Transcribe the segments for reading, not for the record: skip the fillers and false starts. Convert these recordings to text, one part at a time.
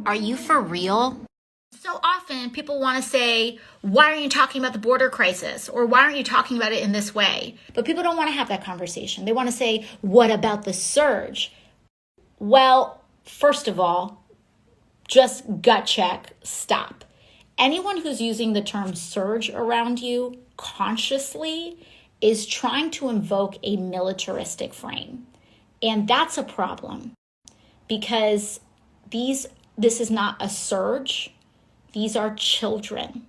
Are you for real? So often people want to say, why aren't you talking about the border crisis? Or why aren't you talking about it in this way? But people don't want to have that conversation. They want to say, what about the surge? Well, first of all, just gut check, stop. Anyone who's using the term surge around you consciously is trying to invoke a militaristic frame. And that's a problem because this is not a surge. These are children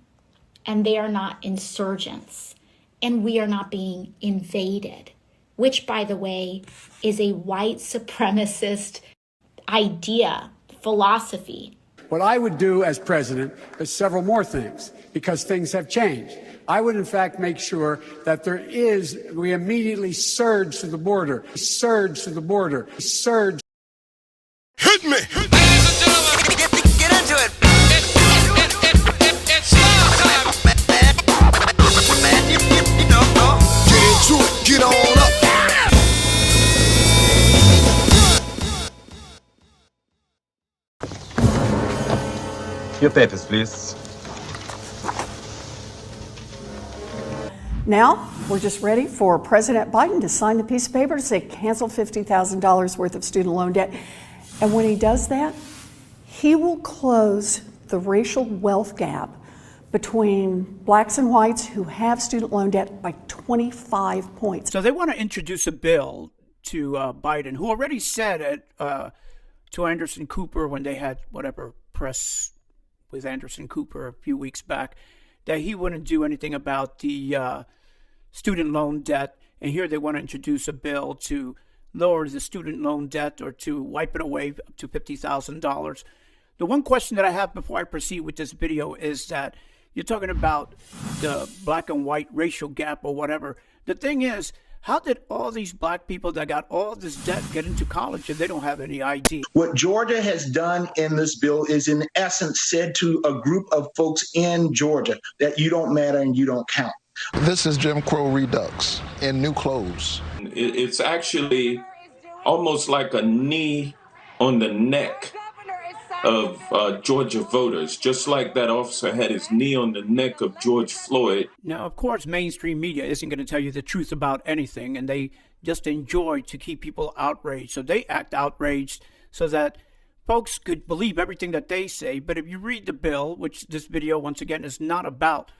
and they are not insurgents and we are not being invaded, which, by the way, is a white supremacist idea, philosophy. What I would do as president is several more things because things have changed. I would, in fact, make sure that we immediately surge to the border, surge. Hit me! Get into it! It's time! Man, you know. Get into it, get on up! Your papers, please. Now, we're just ready for President Biden to sign the piece of paper to say cancel $50,000 worth of student loan debt. And when he does that, he will close the racial wealth gap between blacks and whites who have student loan debt by 25 points. So they want to introduce a bill to Biden, who already said to Anderson Cooper when they had whatever press with Anderson Cooper a few weeks back, that he wouldn't do anything about the student loan debt. And here they want to introduce a bill to lower the student loan debt or to wipe it away up to $50,000. The one question that I have before I proceed with this video is that you're talking about the black and white racial gap or whatever. The thing is, how did all these black people that got all this debt get into college if they don't have any ID? What Georgia has done in this bill is, in essence, said to a group of folks in Georgia that you don't matter and you don't count. This is Jim Crow Redux in new clothes. It's actually almost like a knee on the neck of Georgia voters, just like that officer had his knee on the neck of George Floyd. Now, of course, mainstream media isn't going to tell you the truth about anything, and they just enjoy to keep people outraged. So they act outraged so that folks could believe everything that they say. But if you read the bill, which this video, once again, is not about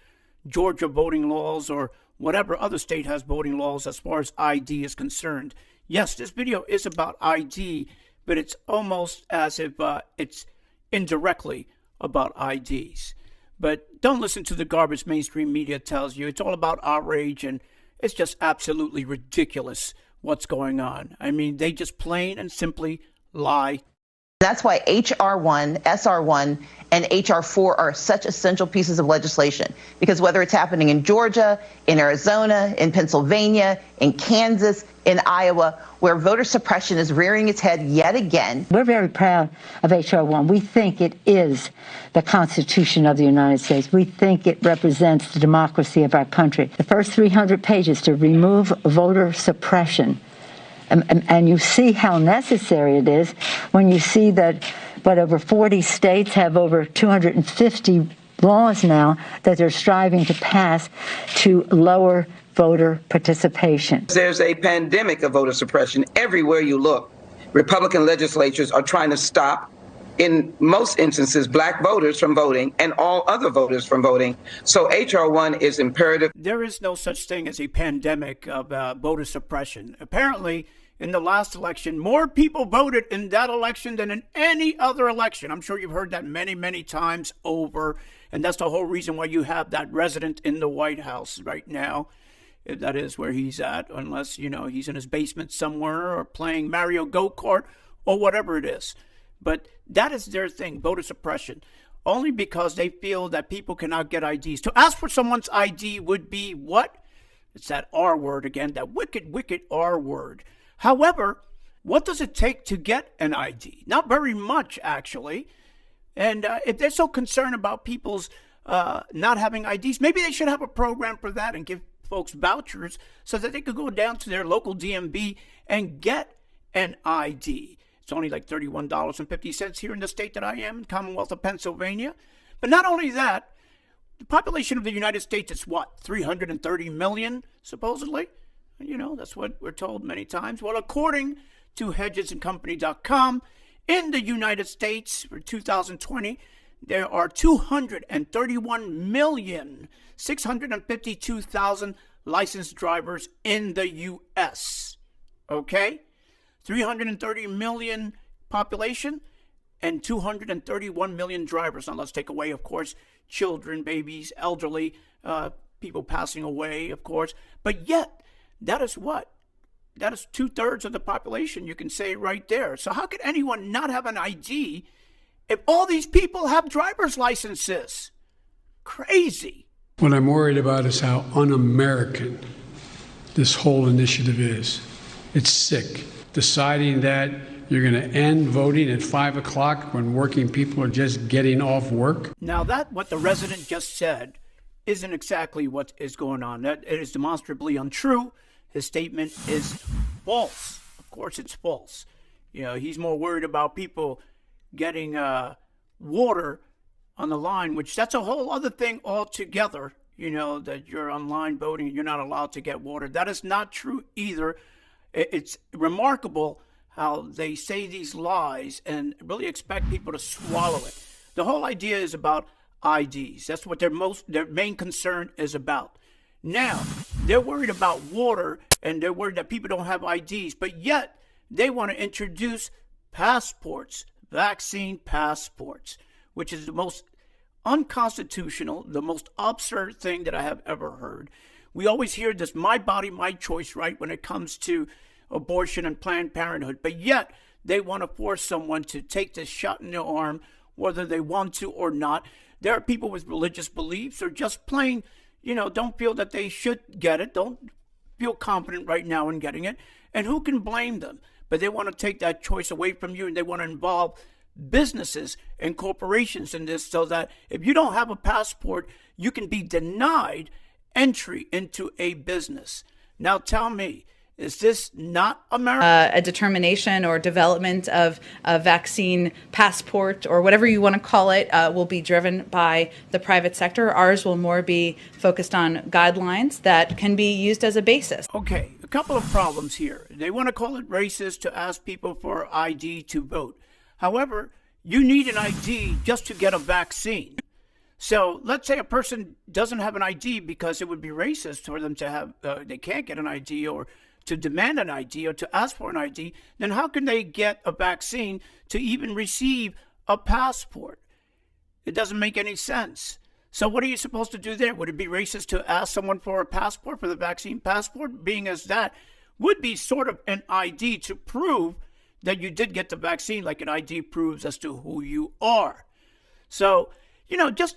Georgia voting laws or whatever other state has voting laws as far as ID is concerned. Yes, this video is about ID, but it's almost as if it's indirectly about IDs. But don't listen to the garbage mainstream media tells you. It's all about outrage, and it's just absolutely ridiculous what's going on. I mean, they just plain and simply lie. That's why HR1, SR1, and HR4 are such essential pieces of legislation, because whether it's happening in Georgia, in Arizona, in Pennsylvania, in Kansas, in Iowa, where voter suppression is rearing its head yet again. We're very proud of HR1. We think it is the Constitution of the United States. We think it represents the democracy of our country. The first 300 pages to remove voter suppression. And you see how necessary it is when you see that over 40 states have over 250 laws now that they're striving to pass to lower voter participation. There's a pandemic of voter suppression everywhere you look. Republican legislatures are trying to stop, in most instances, black voters from voting and all other voters from voting. So HR1 is imperative. There is no such thing as a pandemic of voter suppression. Apparently, in the last election, more people voted in that election than in any other election. I'm sure you've heard that many, many times over. And that's the whole reason why you have that resident in the White House right now. If that is where he's at, unless, he's in his basement somewhere or playing Mario Go-Kart or whatever it is. But that is their thing, voter suppression, only because they feel that people cannot get IDs. To ask for someone's ID would be what? It's that R word again, that wicked, wicked R word. However, what does it take to get an ID? Not very much, actually. And if they're so concerned about people's not having IDs, maybe they should have a program for that and give folks vouchers so that they could go down to their local DMV and get an ID. It's only like $31.50 here in the state that I am, Commonwealth of Pennsylvania. But not only that, the population of the United States is what, 330 million, supposedly? You know, that's what we're told many times. Well, according to hedgesandcompany.com, in the United States for 2020, there are 231,652,000 licensed drivers in the U.S. Okay? 330 million population and 231 million drivers. Now, let's take away, of course, children, babies, elderly, people passing away, of course. But yet, that is what? That is 2/3 of the population, you can say right there. So how could anyone not have an ID if all these people have driver's licenses? Crazy. What I'm worried about is how un-American this whole initiative is. It's sick. Deciding that you're going to end voting at 5 o'clock when working people are just getting off work. Now that what the resident just said isn't exactly what is going on. That it is demonstrably untrue. His statement is false. Of course it's false. You know, he's more worried about people getting water on the line, which that's a whole other thing altogether. You know, that you're online voting and you're not allowed to get water. That is not true either. It's remarkable how they say these lies and really expect people to swallow it. The whole idea is about IDs. That's what their main concern is about. Now, they're worried about water and they're worried that people don't have IDs, but yet they want to introduce passports, vaccine passports, which is the most unconstitutional, the most absurd thing that I have ever heard. We always hear this my body, my choice, right, when it comes to abortion and Planned Parenthood, but yet they want to force someone to take this shot in their arm, whether they want to or not. There are people with religious beliefs or just plain, you know, don't feel that they should get it, don't feel confident right now in getting it, and who can blame them? But they want to take that choice away from you, and they want to involve businesses and corporations in this so that if you don't have a passport, you can be denied entry into a business. Now tell me, is this not America? A determination or development of a vaccine passport or whatever you want to call it will be driven by the private sector. Ours will more be focused on guidelines that can be used as a basis. Okay, a couple of problems here. They want to call it racist to ask people for ID to vote. However, you need an ID just to get a vaccine. So let's say a person doesn't have an ID because it would be racist for them to have, they can't get an ID or to demand an ID or to ask for an ID, then how can they get a vaccine to even receive a passport? It doesn't make any sense. So what are you supposed to do there? Would it be racist to ask someone for a passport, for the vaccine passport, being as that would be sort of an ID to prove that you did get the vaccine, like an ID proves as to who you are. So, you know, just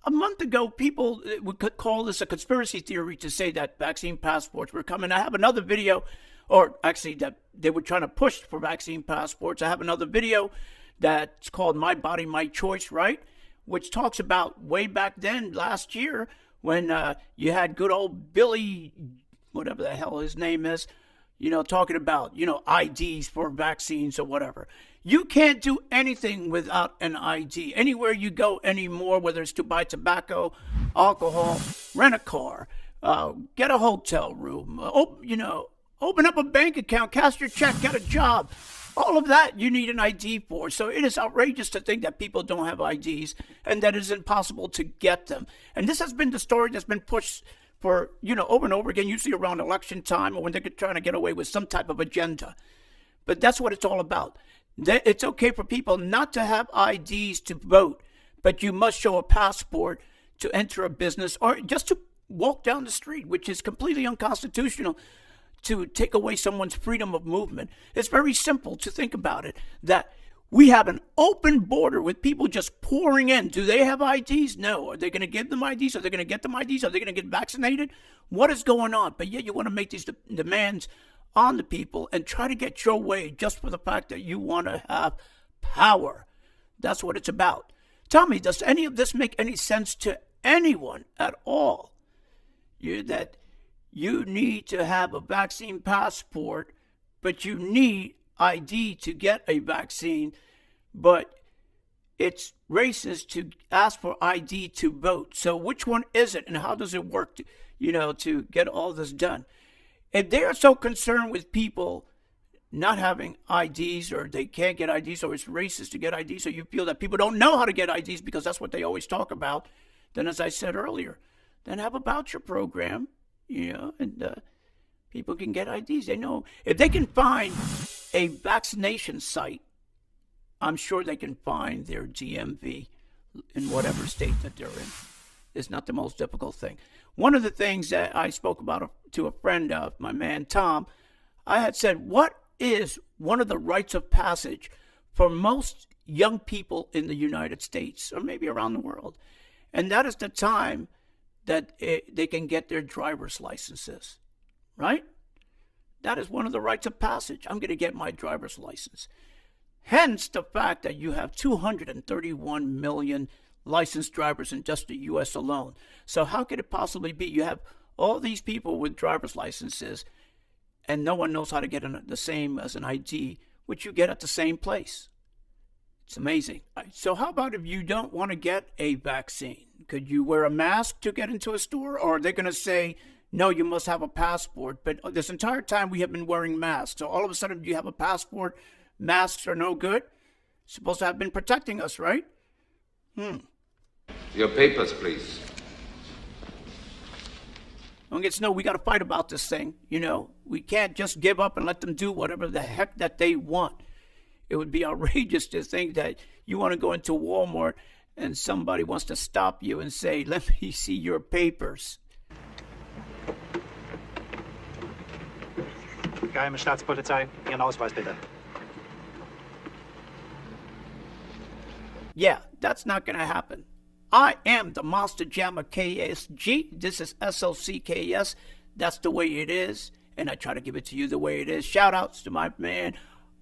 a month ago, people would call this a conspiracy theory to say that vaccine passports were coming. I have another video, or actually that they were trying to push for vaccine passports. I have another video that's called My Body, My Choice, right? Which talks about way back then, last year, when you had good old Billy, whatever the hell his name is, you know, talking about, you know, IDs for vaccines or whatever. You can't do anything without an ID. Anywhere you go anymore, whether it's to buy tobacco, alcohol, rent a car, get a hotel room, open up a bank account, cash your check, get a job. All of that you need an ID for. So it is outrageous to think that people don't have IDs and that it is impossible to get them. And this has been the story that's been pushed for, you know, over and over again, usually around election time or when they're trying to get away with some type of agenda. But that's what it's all about. It's okay for people not to have IDs to vote, but you must show a passport to enter a business or just to walk down the street, which is completely unconstitutional to take away someone's freedom of movement. It's very simple to think about it, that we have an open border with people just pouring in. Do they have IDs? No. Are they going to give them IDs? Are they going to get them IDs? Are they going to get vaccinated? What is going on? But yet you want to make these demands on the people and try to get your way just for the fact that you want to have power. That's what it's about. Tell me, does any of this make any sense to anyone at all? That you need to have a vaccine passport, but you need ID to get a vaccine, but it's racist to ask for ID to vote. So which one is it, and how does it work to get all this done? If they are so concerned with people not having IDs, or they can't get IDs, or it's racist to get IDs, or you feel that people don't know how to get IDs because that's what they always talk about, then as I said earlier, then have a voucher program, and people can get IDs. They know if they can find a vaccination site, I'm sure they can find their DMV in whatever state that they're in. It's not the most difficult thing. One of the things that I spoke about to a friend of my man, Tom, I had said, what is one of the rites of passage for most young people in the United States, or maybe around the world? And that is the time that they can get their driver's licenses, right? That is one of the rites of passage. I'm going to get my driver's license. Hence the fact that you have 231 million licensed drivers in just the U.S. alone. So how could it possibly be you have all these people with driver's licenses and no one knows how to get the same as an ID, which you get at the same place? It's amazing. So how about if you don't want to get a vaccine? Could you wear a mask to get into a store? Or are they going to say, no, you must have a passport? But this entire time we have been wearing masks. So all of a sudden you have a passport, masks are no good? Supposed to have been protecting us, right? Your papers, please. We got to fight about this thing. We can't just give up and let them do whatever the heck that they want. It would be outrageous to think that you want to go into Walmart and somebody wants to stop you and say, let me see your papers. Geheime Staatspolizei, Ihren Ausweis bitte. Yeah, that's not going to happen. I am the Monster Jammer KSG. This is SLCKS. That's the way it is. And I try to give it to you the way it is. Shout outs to my man,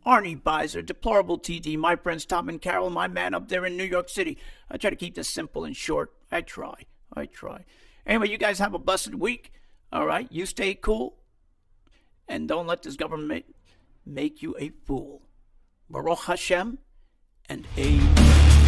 Arnie Beiser, Deplorable TD, my friends Tom and Carol, my man up there in New York City. I try to keep this simple and short. I try. Anyway, you guys have a blessed week. All right, you stay cool. And don't let this government make you a fool. Baruch Hashem and Amen.